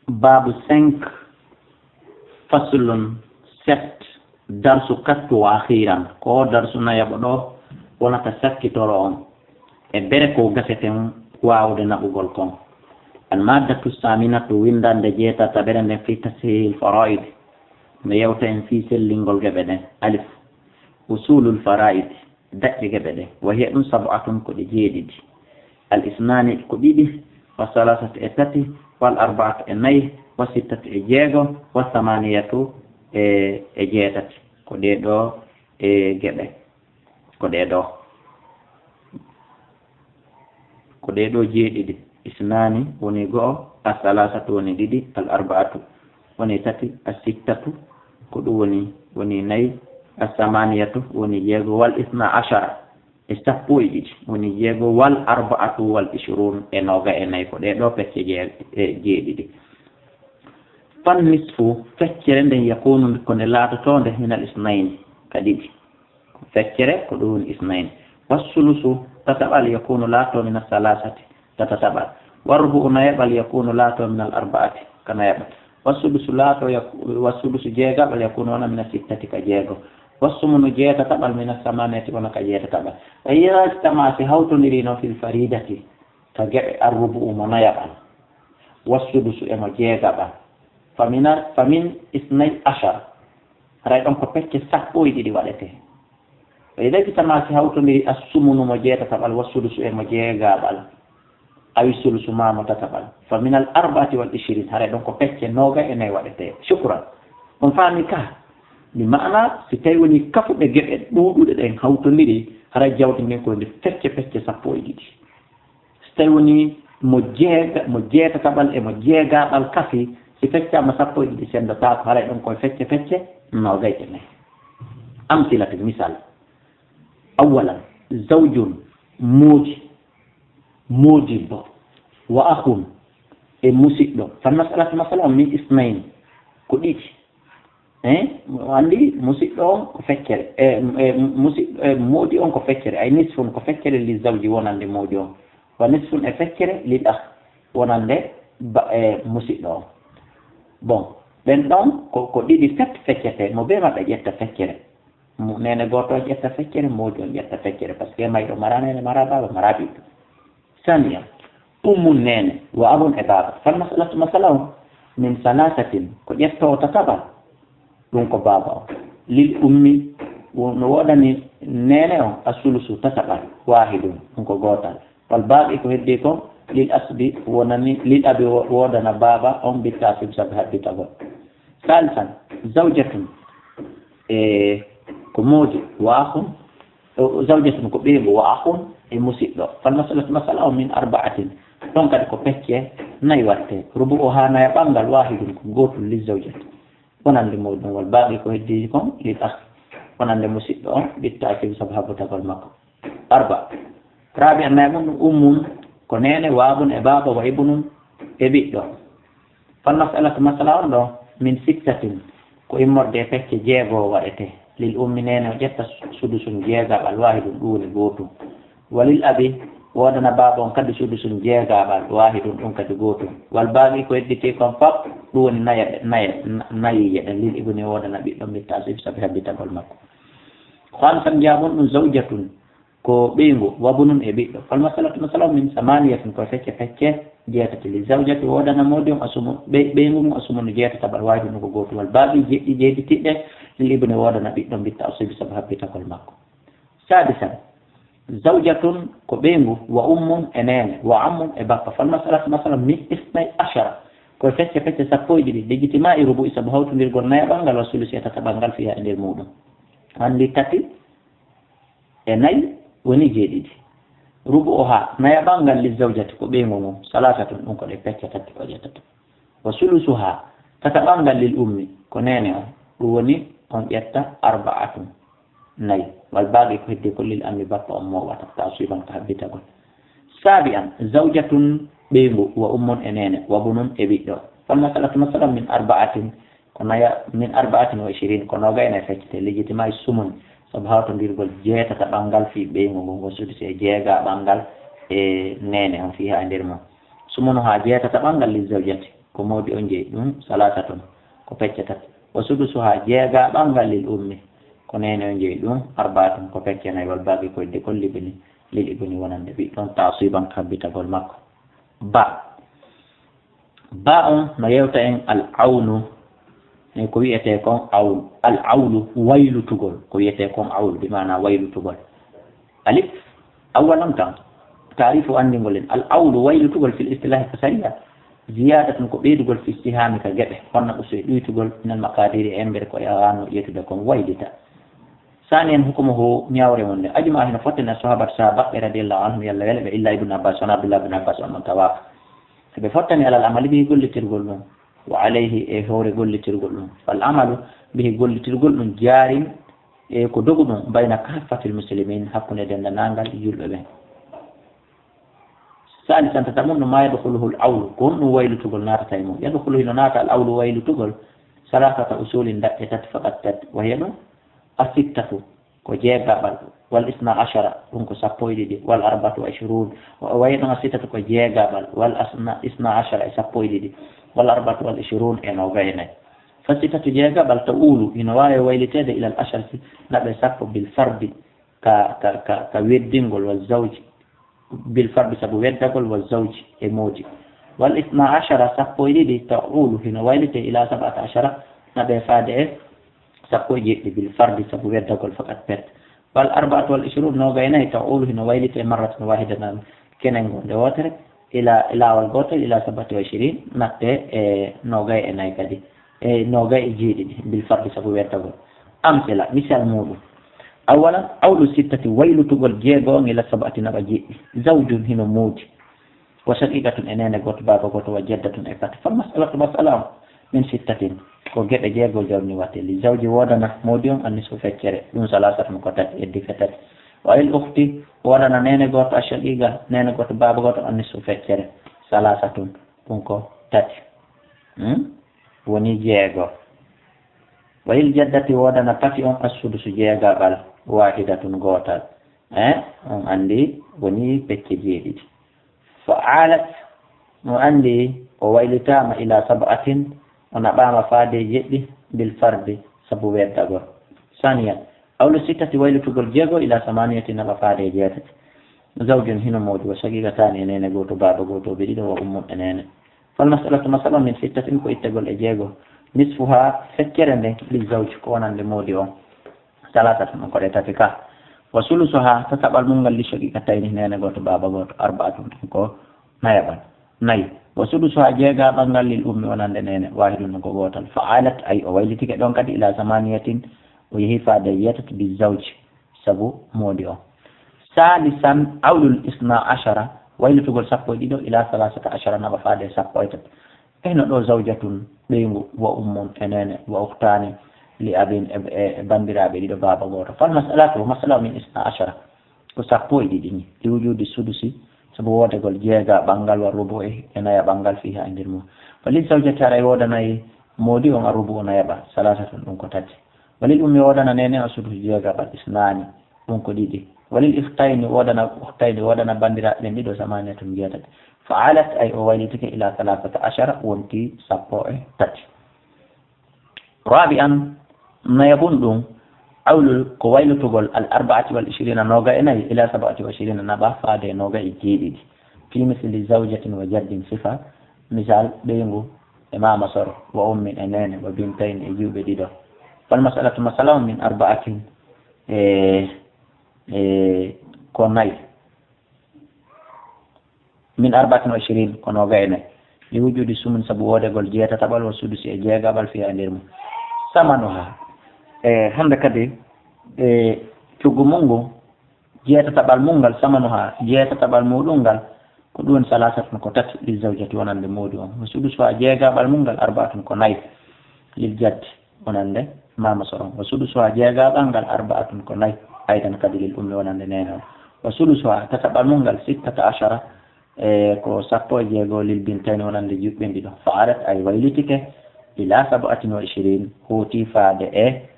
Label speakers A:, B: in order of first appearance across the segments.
A: babu 5 faslun 7 darsu kattu wa akhiran ko darsu na yabdo wona ta sakkitoro on e bere ko gaseten waawde nabugol kon al maddatu saminatu windande jeetata bere nden fi tashil faraid mi yewta en fi sellingol gebe den alif usulul faraid daƴƴe gebe den wa hiya ɗum sab'atun ko ɗi jeeɗiɗi al isnani ko ɗiɗi wa salasatu e tati wal arba'atu e nayi wa sittatu e jeego wa samaniyatu e jeetati ko ɗeɗo e geɓe ko ɗeɗo jeeɗiɗi isnani woni go'o as-salasatu woni ɗiɗi al arba'atu woni tati as-sittatu ko ɗum woni nayi as-samaniyatu woni jeego wal isna ashara e sappo e ɗiɗi woni jeego wal arba'atu wal ishrun e noga e nayi ko ɗeɗo pecce jeeɗiɗi fan nisfu feccere nden yakunu ko nde laatotonde minal isnayni ka ɗiɗi feccere ko ɗum woni isnayni wassulusu tataɓal yakunu laato min as-salasati tataɓal warrubu nayaɓal yakunu laato min al arba'ati ka nayaɓal wassulusu laato wassulusu jeegaɓal yakunu wona min as-sittati ka jeego wassumunu jeetataɓal min as-samaniyati wona ka jeetataɓal wa yajtama si hawtondiri noon fil faridati ka geɓe arrubu mo nayaɓal wassulusu emo jeegaɓal famin isnay ashar haray ɗon ko pecce sappo e ɗiɗi waɗete ɓeydagitama si hawtondiri assumunu mo jeetataɓal wassulusu emo jeegaɓal awi sulusu ma mo tataɓal famin al arba'ati wal ishirin haray ɗon ko pecce noga e nayi waɗete shukran on faami ka mi maana si tawi woni kafuɓe geɓe ɗuuɗuɗe ɗen hawtondiri haray jawdi ndin ko nde pecce sappo e ɗiɗi si tawi woni mo jeetataɓal emo jeegaɓal kafi si feccama sappo e ɗiɗi sendotako haray ɗon koye fecce nogay e nayi amsilatu misal awalan zawjun moodiɗɗo wa akhun e musidɗo fan masala on min isnayni ko ɗiɗi andi musidɗo on ko feccere musidɗo moodi on ko feccere ay nisfun ko feccere li zawji wonande moodi on wa nisfun e feccere lil akh wonande musidɗo on bon ɓen ɗon ko ɗiɗi fet feccete mo be maɓe ƴetta feccere nene goto on ƴetta feccere moodi on ƴetta feccere par ce que mayɗo mara nene mara baba mara ɓiɗɗo saniya ummun nene wa abun e baba fan masala on min salasatin ko ƴettowo tataɓal ɗum ko baba o lil ummi no woɗani nene on asulusu tataɓal wahidum ɗum ko gotal wal baaɓi ko heddi ko lil asbi wonani lil abi wodana baba on bittasib sabi habbitagol salisan zawjatun ko moodi wa akhun zawjatun ko ɓeego wa akhun e musidɗo fal masala o min arba'atin ɗon kadi ko pecce nayi watte rubu o ha naya ɓangal wahidum ko gotul li zawjati wonande moodi ɗum wal baaɓi ko heddi kon lil akh wonande musidɗo on bittasib sabi habbitagol makko arba rabi an naya ɗum ummun ko nene waabun e baba wa ibnun e ɓiɗɗo fal masala on ɗo min sittatin ko immorde pecce jeegoo waɗete lil ummi nene o ƴetta sudusun jeegaɓal wahidum ɗum woni gootum walil abi wodana baba on kadi sudusun jeegaɓal wahidum ɗum kadi gootum wal baaɓi ko hedditi kon fab ɗum woni nayiye ɗen lil ibni wodana ɓiɗɗo bittasib sabi habbitagol makko hamsan jabon ɗum zawjatun ko ɓeygu wabunun e ɓiɗɗo fal masala min samaniyatin ko fecce jeetati li zawjati wodana moodi on asumu ɓeygu mum asumunu jeetataɓal wahidum ɗum ko gootum wal baaɓi jeeɗitiɗɗe lil ibni wodana ɓiɗɗo bittasib sabi habbitagol makko sadisan zawjatun ko ɓeygu wa ummun e nene wa ammun e bappa fal masala min isnay ashara koye fecce sappo e ɗiɗi lijjitima e rubu sabu hawtodirgol nayaɓal ngal wa sulusi e tataɓal ngal fiya e nder muɗum andi tati e nayi woni jeeɗiɗi rubu o ha nayaɓal ngal li zawjati ko ɓeygu mum salatatun ɗum ko ɗe pecce tati ko ƴettata wa sulusu ha tataɓal ngal lil ummi ko nene on ɗum woni on ƴetta arba'atun nayi wal baaɓi ko heddi ko lil ammi bappa on moɓata ta suivan ko habbitagol saabi an zawjatun ɓeygu wa ummun e nene wa bunun e ɓiɗɗo fal masala min arba'atin ko naya min arba'atin wa ishirin ko noga ene feccete lijjitima e sumun sabu hawtodirgol jeetata ɓangal fi ɓeygu ngu ngo sudisi e jeega ɓangal e nene on fiha e nder mum sumunu ha jeetata ɓangal li zawjati ko modi on jeyi ɗum salasatun ko pecce tati wa sudusuha jeega ɓangal lil ummi ko nene on jeyi ɗum arbaatun ko pecce nayi wal baaqi koyde kol libni lil ibni wonande ɓi ɗon tasiban kabbitagol makko ba on no yewta en al awnu e ko wiyete kon awl al awlu waylutugol ko wiyete kon awl bi mana waylutugol alif awalan tan tarifu andingol en al awlu waylutugol fil istilahi ko saria ziyadatun ko ɓeydugol fi istihami ka geɓe honno usoy ɗuytugol minal makadiri embere ko yawano ƴettude kon waylita sani en hukumuhu ñawre wonde ajuma heno fottene sahabat sa baɓɓe radiallahu anhum yallah wele ɓe illa ibne abbas on abdoullah ibne abbas on on tawafa ɓe fottani alal amali ɓe gollitirgol ɗum wa alayhi e howre gollitirgol ɗum fal amalu bihi gollitirgol ɗum jaarin e ko dogu ɗum bayna kafatil muslimin hakkunde dendanangal julɓe ɓen salisan tata mum ɗum ma yadkhuluhu l awlu ko on ɗum waylutugol natata e mum yadkhuluhu no naata al awlu waylutugol salasata usulin daɓɓe tati fakat tati wahiya ɗum asittatu ko jeegaɓal wal isna achara ɗum ko sappo e ɗiɗi wal arbatu ashrun wayi ɗon asittatu ko jeegaɓal wal isna achara e sappo e ɗiɗi wal arbatu wal ashrun e nogaye nayyi fa sittatu jeegaɓal to uulu ino wawi waylitede ilal acharati naɓe sappo bil fardi ka weddingol wa zawji bil fardi saabu weddagol wa zawji e moodi wal isna achara sappo e ɗiɗi to uulu hino waylite ila sabata achara naɓe faade e sappo e jeɗɗi bil fardi saabu weddagol fakat pet wal arbatu wal ishrun nogay nayyi taw olu hino waylite marratan wahidatan kenen gonde wotere ila lawol gotel ila sabati wa ishirin natte e nogay e nayyi kadi e nogay e jeeɗiɗi bil fardi saabu weddagol amsila misal muɗum awalan awlu sittati waylutugol jeegong ila sabati naɓa jeɗɗi zawjun hino muudi wa shaqiqatun e nene goto baba goto wa jeddatun e fati fal masalatu masala min sittatin ko geɗe jeegol jawni watte li zawji wodana moodi on anni so feccere ɗum salasatun ko tati eddi fe tati wa il ukti wodana nene goto a shaqiqa nene goto baba goto anni so feccere salasatun ɗum ko tati woni jeego wa il jaddati wodana tati on assudusu jeegaɓal wahidatun gotal on andi woni pecce jeeɗiɗi fa alat mo andi o waylitama ila sabatin o naɓama faade jeɗɗi bil fardi saabu weddagol saniya awlu sittati waylutugol jeego ila samaniyati naɓa faade jeetati zawjun hino moodi wa shaqiqatani e nene goto baba goto ɓe ɗiɗo wa ummum e nene fal masalatu masala min sittatin ko ittegol e jeego nisfuha feccere nden li zawji ko wonande moodi on salasata ɗum koɗe tati ka wa sulusuha tataɓal mum ngal li shaqiqatayni nene goto baba goto arbaatun ɗum ko nayaɓal nayyi wa sulusuha jeegaɓal ngal lil ummi wonande nene wahidun ko gotal fa alat ay o waylitike ɗon kadi ila samaniyatin o yeehi faade yetati bi zawji saabu moodi on salisan awlul isna achara waylitugol sappo e ɗiɗo ila salasata achara naɓa faade sappo e tati eyno ɗo zawjatun ɓeygu wa ummum e nene wa uktani li abin e bandiraɓe ɗiɗo baba goto fal masalatu masala min isna achara ko sappo e ɗiɗi ni li wujudi sudusi saabu wodegol jeega ɓangal wa rubu e naya ɓangal fiha e nder mum walil zawjati ara e wodanayi moodi on a rubu o nayaɓa salasatun ɗum ko tati walil ummi wodana nene o sudusi jeegaɓal isnani ɗum ko ɗiɗi walil iftayni wodana bandiraɓe ɓen ɗiɗo samaniyatun jeetati fa alat ay o waylitike ila salasata achara wonti sappo e tati rabi an nayabun ɗum awlul ko waylutugol al arbaati wal ishirina noga e nayyi ila sabati wa ishirina naɓa faade noga e jeeɗiɗi fi misli zawjatin wa jaddin sifa misal ɓeygu e mama soro wa ummin e nene wa bintayni e juuɓe ɗiɗo fal masalatu masalamu min arbaatin ko nayyi min arbaatin wa ishirin ko noga e nayyi li wujudi sumun saabu wodegol jeetataɓal wa sudusi e jeegaɓal fiya e nder mum samanuha hande kadi cuggu mungu jeetataɓal mungal samanuha jeetataɓal muɗum ngal ko ɗum salasatun ko tati lil zawjati wonande moodi on wa sudusuha jeegaɓal mungal arbaatun ko nayyi lil jaddi wonande mama soron wa sudusuha jeegaɓal ngal arbaatun ko nayyi aydan kadi lil ummi wonande nene on wa sulusuha tataɓal mungal sittata achara ko sappo e jeego lil bintayni wonande juɓɓe ɗiɗo fa arat ay waylitike ila sabatin wa ishirin huuti faade e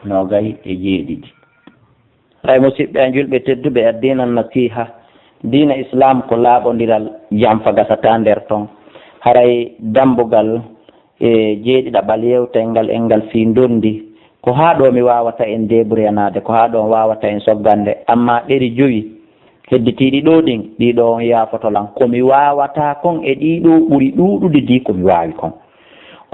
A: nogay e jeeɗiɗi ay musidɓe a julɓe tedduɓe addina nasiha dina islam ko laaɓodiral jam fa gasata nder ton haray dambugal jeeɗiɗaɓal yewtengal engal fi dondi ko haa ɗo mi wawata en débrouillanade ko haa ɗo wawata en soggande amma ɗeri joyi hedditiɗi ɗo ɗin ɗiɗo on yaafotolan komi wawata kon e ɗiɗo ɓuri ɗuɗude di komi wawi kon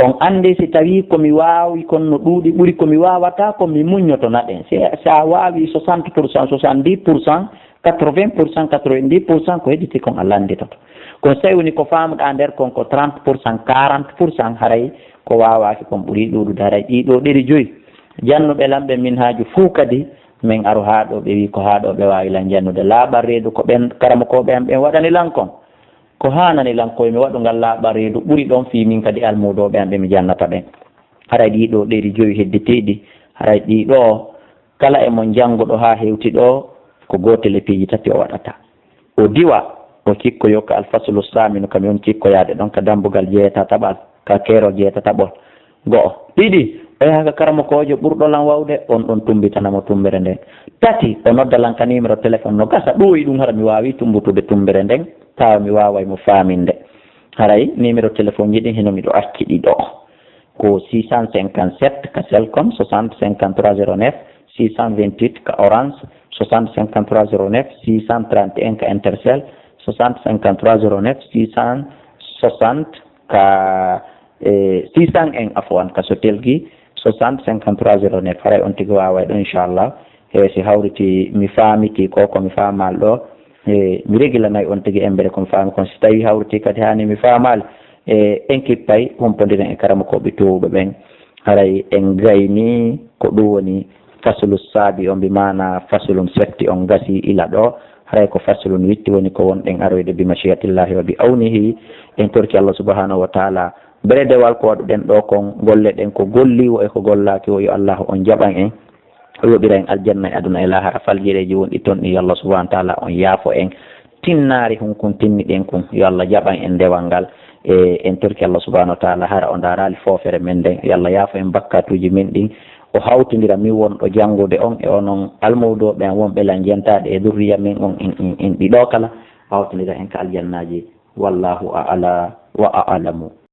A: on andi si tawi komi wawi kon no ɗuuɗi ɓuri komi wawata komi muññoto naɗen sa wawi 60%, 70%, 80%, 90% ko hedditi kon Allah anditoto kon so woni ko famuɗa nder kon ko 30%, 40% haray ko wawaki kon ɓuri ɗuɗude haray ɗiɗo ɗeri joyi jannuɓe lamɓe min haaju fuu kadi min aro haa ɗo ɓe wi ko haa ɗo ɓe wawi lan jannude laaɓal reedu ko ɓen karamokoɓe am ɓen waɗani lan kon ko hanani lan koyemi waɗungal laaɓal reedu ɓuri ɗon fi min kadi almudoɓe am ɓe mi jannata ɓen haray ɗiɗo ɗeri joyi hedditiɗi haray ɗiɗo kala e mon jannguɗo haa hewti ɗo ko gotel e piiji tati o waɗata o diwa o cikko yokka alfaslu saminu kam yon cikkoyade ɗon ka dambugal jeetataɓal ka keerol jeetataɓol go'o ɗiɗi o yaha ka karamokojo ɓurɗolan wawde on ɗon tumbitanamo tumbere nden tati o noddalan ka numéro téléphone no gasa ɗoyi ɗum hara mi wawi tumbutude tumbere nden tawa mi waway mo faminde haray numéro téléphone ji ɗin heno miɗo acci ɗiɗo ko 657 ka Selcom 60 53 09 628 ka Orange 60 53 09 631 ka Intercell 60 53 09 660 ka 600 en afwan ka Sotelgi 60 53 09 haray on tigi waway ɗo inchallah si hawriti mi famiti ko mi famal ɗo mi regilanayi on tigi embere komi faami kon si tawi hawriti kadi hani mi famal en kippay humpodiren e karamokoɓe towɓe ɓen haray en gayni ko ɗum woni faslu saabi on mbimana faslum setti on gasi ila ɗo haray ko faslum witti woni ko wonɗen aroyde bi machiyatillahi wa bi awnihi en torki Allah subhanahu wa taala beredewal ko waɗuɗen ɗo kon golle ɗen ko golliwo e ko gollaki o yo Allah on jaɓan en o yoɓira en aljanna e aduna e lahara faljireji wonɗi toon ɗi yo Allah subhanahu wa taala on yaafo en tinnaari hunkun tinniɗen kun yo Allah jaɓan en ndewal ngal e en torki Allah subhanahu wa taala hara o darali foofere men nden yo Allah yaafo en bakkatuji men ɗin o hawtidira min wonɗo janngude on e onon almowdoɓe en wonɓe lan jentade e durriya men on en ɗiɗo kala hawtidira en ka aljannaji wallahu a'ala wa a'lamu.